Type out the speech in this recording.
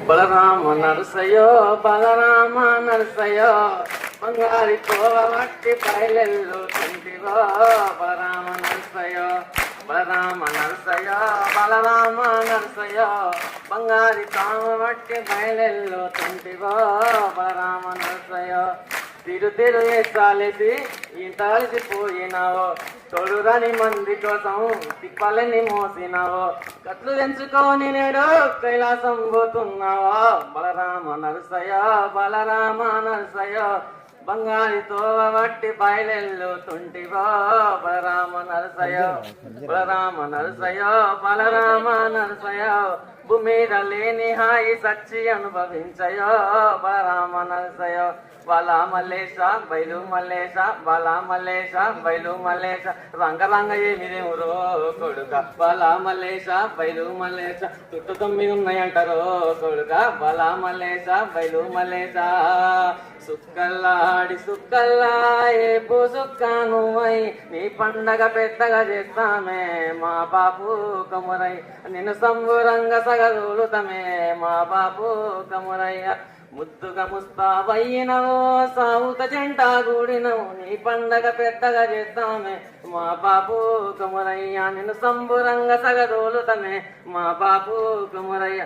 బలరామ నరసయో బలరామ నరసయో బంగారి కోవ వట్టి బయలెల్లు తంటివో బలరామ నరసయో బలరామ నరసయో బలరామ నరసయో బంగారి కోవ వట్టి బయలెల్లు తంటివో బలరామ నరసయో తిరు తిరు వేసాలేసి ఇంత అలసిపోయినావో తోడురాని మంది కోసం తిప్పలని మోసినావో కట్లు తెంచుకొని నేడు కైలాసం పోతున్నావో బలరామ నరసయ బలరామ నరసయ బంగారితో వట్టి బయలెల్లు తుంటివో బలరామ నరసయ బలరామ నరసయ బలరామ నరసయ భూమిద లేని హాయి సచ్చి అనుభవించయో బలరామ నరసయ బాల మల్లేశ బయలు మల్లేశ బాల మల్లేశ బయలు మల్లేశ రంగ రంగ ఏమిదేమురో కొడుక బాల మల్లేశ బయలు మల్లేశ చుట్టూ 9 ఉన్నాయంటారో కొడుక బాల మల్లేశ బయలు మల్లేశ సుక్కల్లాడి సుక్కల్లా ఏపు సుక్కనువై నీ పండగ పెద్దగా చేస్తామే మా బాపు కమురై నిన్ను సంబురంగా సగదూలుతమే మా బాపు కమురయ్య ముద్దుగా ముస్తాబయ్యినవో సావుక జంట గూడినవు నీ పండగ పెద్దగా చేస్తామే మా బాపు కమురయ్య నిన్ను సంబురంగా సగదూలుతమే మా బాపు కమురయ్య